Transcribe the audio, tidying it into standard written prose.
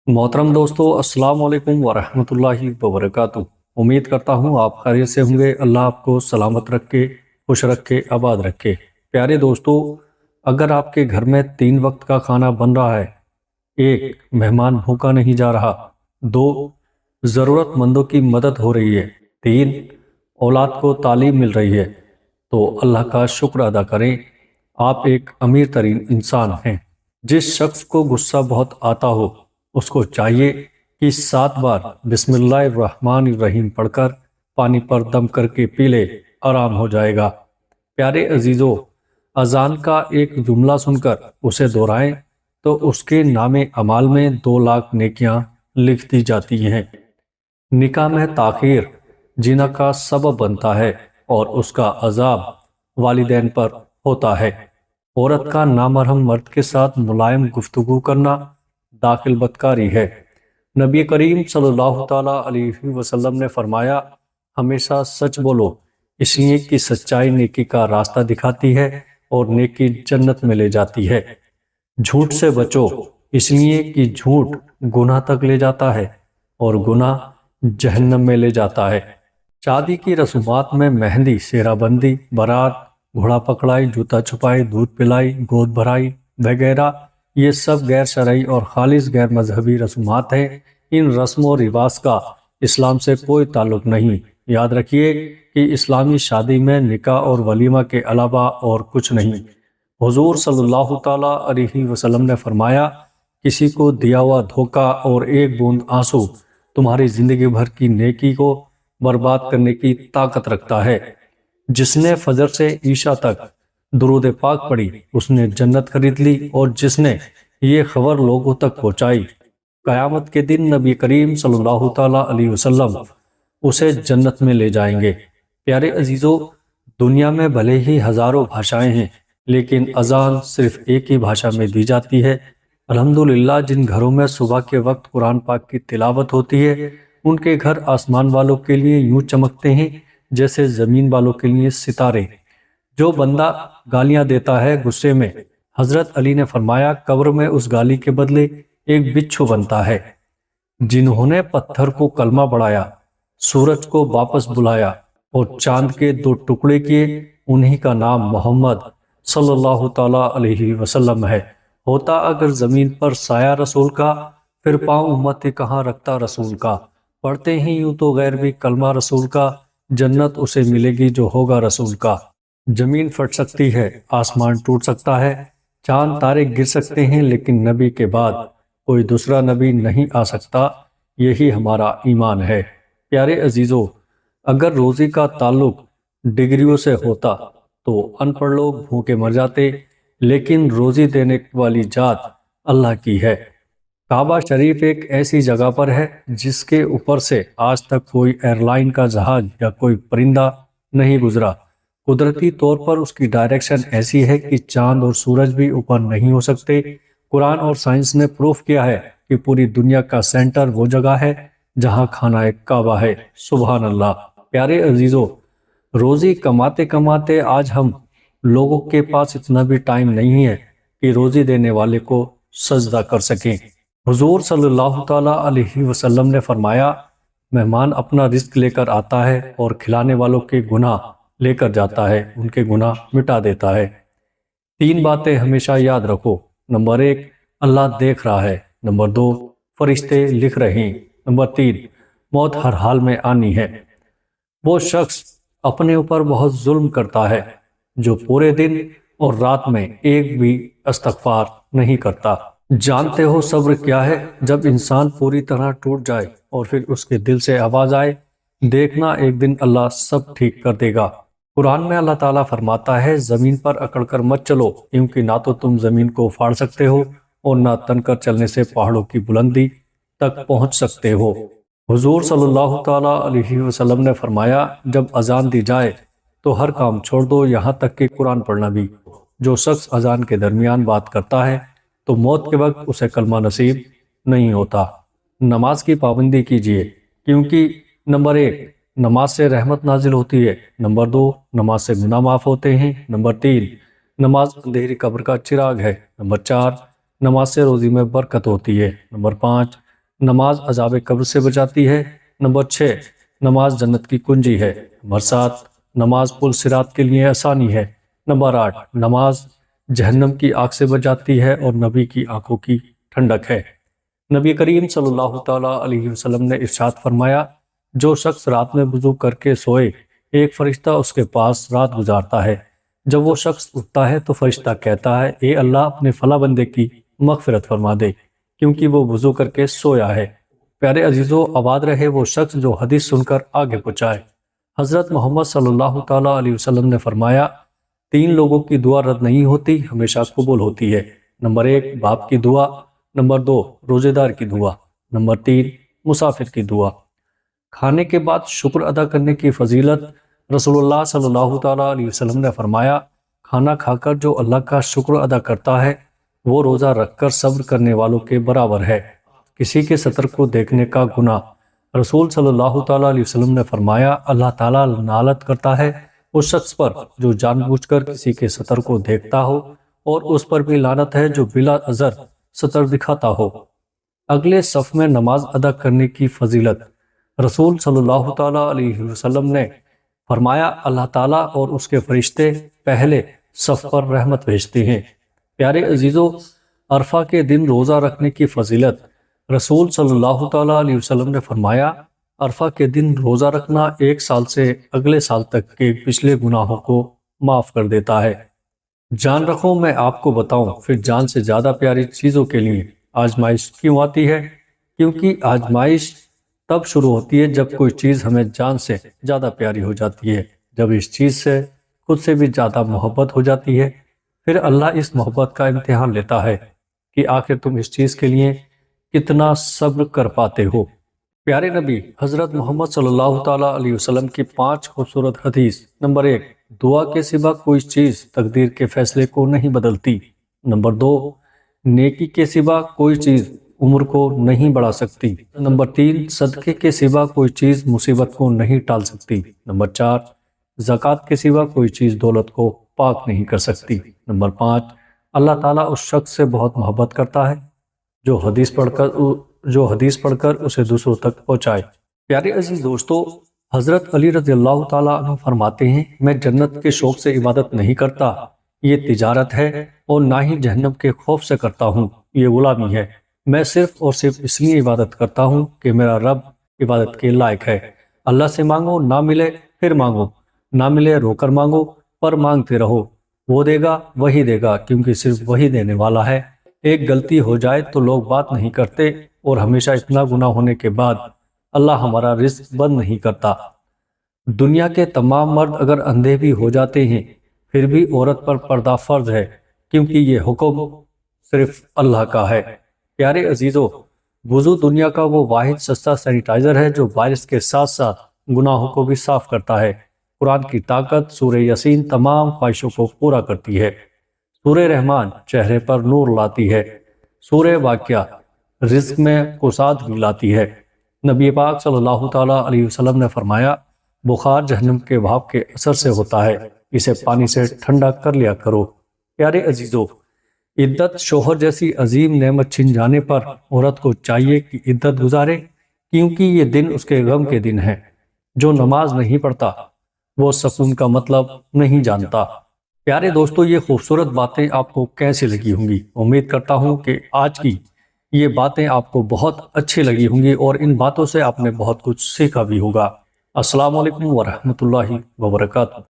मोहतरम दोस्तों, अस्सलाम वालेकुम वरहमतुल्लाहि वबरकातुह। उम्मीद करता हूँ आप खैरियत से होंगे। अल्लाह आपको सलामत रखे, खुश रखे, आबाद रखे। प्यारे दोस्तों, अगर आपके घर में 3 वक्त का खाना बन रहा है, 1 मेहमान भूखा नहीं जा रहा, 2 ज़रूरतमंदों की मदद हो रही है, 3 औलाद को तालीम मिल रही है, तो अल्लाह का शुक्र अदा करें। आप एक अमीर तरीन इंसान हैं। जिस शख्स को गुस्सा बहुत आता हो, उसको चाहिए कि 7 बार बिस्मिल्लाहिर्रहमानिर्रहीम पढ़कर पानी पर दम करके पी ले, आराम हो जाएगा। प्यारे अजीजों, अजान का एक जुमला सुनकर उसे दोहराएं तो उसके नामे अमाल में 2 लाख नेकियां लिख दी जाती हैं। निकाह में ताखीर जिना का सबब बनता है और उसका अजाब वालिदैन पर होता है। औरत का नामरहम मर्द के साथ मुलायम गुफ्तगू करना दाखिल बदकारी है। नबी करीम सल्लल्लाहु ताला अलैहि वसल्लम ने फरमाया, हमेशा सच बोलो, इसलिए कि सच्चाई नेकी का रास्ता दिखाती है और नेकी जन्नत में ले जाती है। झूठ से बचो, इसलिए कि झूठ गुनाह तक ले जाता है और गुनाह जहन्नम में ले जाता है। शादी की रस्मात में मेहंदी, सेहराबंदी, बारात, घोड़ा पकड़ाई, जूता छुपाई, दूध पिलाई, गोद भराई वगैरह, ये सब गैर शरई और खालिस गैर मजहबी रस्मात हैं। इन रस्म और रिवाज का इस्लाम से कोई ताल्लुक नहीं। याद रखिए कि इस्लामी शादी में निकाह और वलीमा के अलावा और कुछ नहीं। हुजूर सल्लल्लाहु ताला अलैहि वसल्लम ने फरमाया, किसी को दिया हुआ धोखा और एक बूंद आंसू तुम्हारी जिंदगी भर की नेकी को बर्बाद करने की ताकत रखता है। जिसने फजर से ईशा तक दुरूद पाक पढ़ी, उसने जन्नत खरीद ली, और जिसने ये खबर लोगों तक पहुंचाई, कयामत के दिन नबी करीम सल्लल्लाहु ताला अलैहि वसल्लम उसे जन्नत में ले जाएंगे। प्यारे अजीजों, दुनिया में भले ही हजारों भाषाएं हैं, लेकिन अजान सिर्फ एक ही भाषा में दी जाती है। अल्हम्दुलिल्लाह, जिन घरों में सुबह के वक्त कुरान पाक की तिलावत होती है, उनके घर आसमान वालों के लिए यूं चमकते हैं जैसे जमीन वालों के लिए सितारे। जो बंदा गालियां देता है गुस्से में, हजरत अली ने फरमाया, कब्र में उस गाली के बदले एक बिच्छू बनता है। जिन्होंने पत्थर को कलमा बढ़ाया, सूरज को वापस बुलाया और चांद के 2 टुकड़े किए, उन्हीं का नाम मोहम्मद सल्लल्लाहु ताला अलैहि वसल्लम है। होता अगर जमीन पर साया रसूल का, फिर पांव उम्मत कहाँ रखता रसूल का। पढ़ते ही यूं तो गैर भी कलमा रसूल का, जन्नत उसे मिलेगी जो होगा रसूल का। जमीन फट सकती है, आसमान टूट सकता है, चांद तारे गिर सकते हैं, लेकिन नबी के बाद कोई दूसरा नबी नहीं आ सकता। यही हमारा ईमान है। प्यारे अजीजों, अगर रोजी का ताल्लुक डिग्रियों से होता तो अनपढ़ लोग भूखे मर जाते, लेकिन रोजी देने वाली जात अल्लाह की है। काबा शरीफ एक ऐसी जगह पर है जिसके ऊपर से आज तक कोई एयरलाइन का जहाज या कोई परिंदा नहीं गुजरा। कुदरती तौर पर उसकी डायरेक्शन ऐसी है कि चांद और सूरज भी ऊपर नहीं हो सकते। कुरान और साइंस ने प्रूफ किया है कि पूरी दुनिया का सेंटर वो जगह है जहां खाना एक काबा है। सुभान अल्लाह। प्यारे अजीजों, रोजी कमाते कमाते आज हम लोगों के पास इतना भी टाइम नहीं है कि रोजी देने वाले को सजदा कर सकें। हुजूर सल्लल्लाहु ताला अलैहि वसल्लम ने फरमाया, मेहमान अपना रिज्क लेकर आता है और खिलाने वालों के गुनाह लेकर जाता है, उनके गुनाह मिटा देता है। 3 बातें हमेशा याद रखो। नंबर 1, अल्लाह देख रहा है। नंबर 2, फरिश्ते लिख रहे हैं। नंबर 3, मौत हर हाल में आनी है। वो शख्स अपने ऊपर बहुत जुल्म करता है जो पूरे दिन और रात में एक भी इस्तगफार नहीं करता। जानते हो सब्र क्या है? जब इंसान पूरी तरह टूट जाए और फिर उसके दिल से आवाज आए, देखना एक दिन अल्लाह सब ठीक कर देगा। कुरान में अल्लाह ताला फरमाता है, जमीन पर अकड़कर मत चलो, क्योंकि ना तो तुम जमीन को फाड़ सकते हो और ना तनकर चलने से पहाड़ों की बुलंदी तक पहुंच सकते हो। हुजूर सल्लल्लाहु ताला अलैहि वसल्लम ने फरमाया, जब अजान दी जाए तो हर काम छोड़ दो, यहाँ तक कि कुरान पढ़ना भी। जो शख्स अजान के दरमियान बात करता है तो मौत के वक्त उसे कलमा नसीब नहीं होता। नमाज की पाबंदी कीजिए, क्योंकि नंबर 1, नमाज से रहमत नाजिल होती है। नंबर 2, नमाज से गुनाह माफ होते हैं। नंबर 3, नमाज अंधेरी कब्र का चिराग है। नंबर 4, नमाज से रोजी में बरकत होती है। नंबर 5, نماز عذاب قبر سے بچاتی ہے۔ نمبر 6، نماز جنت کی کنجی ہے۔ نمبر 7، نماز پل صراط کے لیے آسانی ہے۔ نمبر 8، نماز جہنم کی آگ سے بچاتی ہے اور نبی کی آنکھوں کی ٹھنڈک ہے۔ نبی کریم صلی اللہ تعالیٰ علیہ وسلم نے ارشاد فرمایا، جو شخص رات میں وضو کر کے سوئے، ایک فرشتہ اس کے پاس رات گزارتا ہے۔ جب وہ شخص اٹھتا ہے تو فرشتہ کہتا ہے، اے اللہ اپنے فلاں بندے کی مغفرت فرما دے کیونکہ وہ وضو کر کے سویا ہے۔ پیارے عزیزو، آباد رہے وہ شخص جو حدیث سن کر آگے پہنچائے۔ حضرت محمد صلی اللہ تعالیٰ علیہ وسلم نے فرمایا، 3 لوگوں کی دعا رد نہیں ہوتی، ہمیشہ قبول ہوتی ہے۔ نمبر 1، باپ کی دعا۔ نمبر 2، روزے دار کی دعا۔ نمبر 3، مسافر کی دعا۔ کھانے کے بعد شکر ادا کرنے کی فضیلت۔ رسول اللہ صلی اللہ تعالیٰ علیہ وسلم نے فرمایا، کھانا کھا کر جو اللہ کا شکر ادا کرتا ہے وہ روزہ رکھ کر صبر کرنے والوں کے برابر ہے۔ کسی کے سطر کو دیکھنے کا گناہ۔ رسول صلی اللہ تعالیٰ علیہ وسلم نے فرمایا، اللہ تعالیٰ لعنت کرتا ہے اس شخص پر جو جان بوجھ کر کسی کے سطر کو دیکھتا ہو، اور اس پر بھی لعنت ہے جو بلا عذر سطر دکھاتا ہو۔ اگلے صف میں نماز ادا کرنے کی فضیلت۔ رسول صلی اللہ تعالیٰ علیہ وسلم نے فرمایا، اللہ تعالیٰ اور اس کے فرشتے پہلے صف پر رحمت بھیجتے ہیں۔ پیارے عزیزو، عرفہ کے دن روزہ رکھنے کی فضیلت۔ رسول صلی اللہ تعالیٰ علیہ وسلم نے فرمایا، عرفہ کے دن روزہ رکھنا 1 سال سے اگلے سال تک کے پچھلے گناہوں کو معاف کر دیتا ہے۔ جان رکھو میں آپ کو بتاؤں، پھر جان سے زیادہ پیاری چیزوں کے لیے آزمائش کیوں آتی ہے؟ کیونکہ آزمائش تب شروع ہوتی ہے جب کوئی چیز ہمیں جان سے زیادہ پیاری ہو جاتی ہے، جب اس چیز سے خود سے بھی زیادہ محبت ہو جاتی ہے۔ پھر اللہ اس محبت کا امتحان لیتا ہے کہ آخر تم اس چیز کے لیے کتنا صبر کر پاتے ہو۔ پیارے نبی حضرت محمد صلی اللہ تعالیٰ علیہ وسلم کی 5 خوبصورت حدیث۔ نمبر 1، دعا کے سوا کوئی چیز تقدیر کے فیصلے کو نہیں بدلتی۔ نمبر 2، نیکی کے سوا کوئی چیز عمر کو نہیں بڑھا سکتی۔ نمبر 3، صدقے کے سوا کوئی چیز مصیبت کو نہیں ٹال سکتی۔ نمبر 4، زکوٰۃ کے سوا کوئی چیز دولت کو پاک نہیں کر سکتی۔ نمبر 5، اللہ تعالیٰ اس شخص سے بہت محبت کرتا ہے جو حدیث پڑھ کر اسے دوسروں تک پہنچائے۔ پیارے عزیز دوستو، حضرت علی رضی اللہ تعالیٰ عنہ فرماتے ہیں، میں جنت کے شوق سے عبادت نہیں کرتا، یہ تجارت ہے، اور نہ ہی جہنم کے خوف سے کرتا ہوں، یہ غلامی ہے۔ میں صرف اور صرف اس لیے عبادت کرتا ہوں کہ میرا رب عبادت کے لائق ہے۔ اللہ سے مانگو، نہ ملے پھر مانگو، نہ ملے رو کر مانگو، پر مانگتے رہو، وہ دے گا وہی دے گا، کیونکہ صرف وہی دینے والا ہے۔ ایک غلطی ہو جائے تو لوگ بات نہیں کرتے، اور ہمیشہ اتنا گناہ ہونے کے بعد اللہ ہمارا رزق بند نہیں کرتا۔ دنیا کے تمام مرد اگر اندھے بھی ہو جاتے ہیں پھر بھی عورت پر پردہ فرض ہے، کیونکہ یہ حکم صرف اللہ کا ہے۔ پیارے عزیزو، وضو دنیا کا وہ واحد سستا سینیٹائزر ہے جو وائرس کے ساتھ ساتھ گناہوں کو بھی صاف کرتا ہے۔ قرآن کی طاقت سورہ یاسین تمام خواہشوں کو پورا کرتی ہے۔ سورہ رحمان چہرے پر نور لاتی ہے۔ سورہ واقعہ رزق میں کساد لاتی ہے۔ نبی پاک صلی اللہ تعالیٰ علیہ وسلم نے فرمایا، بخار جہنم کے بھاپ کے اثر سے ہوتا ہے، اسے پانی سے ٹھنڈا کر لیا کرو۔ پیارے عزیزو، عدت شوہر جیسی عظیم نعمت چھن جانے پر عورت کو چاہیے کہ عدت گزارے، کیونکہ یہ دن اس کے غم کے دن ہے۔ جو نماز نہیں پڑھتا وہ سکون کا مطلب نہیں جانتا۔ پیارے دوستو، یہ خوبصورت باتیں آپ کو کیسی لگی ہوں گی؟ امید کرتا ہوں کہ آج کی یہ باتیں آپ کو بہت اچھی لگی ہوں گی اور ان باتوں سے آپ نے بہت کچھ سیکھا بھی ہوگا۔ السلام علیکم ورحمۃ اللہ وبرکاتہ۔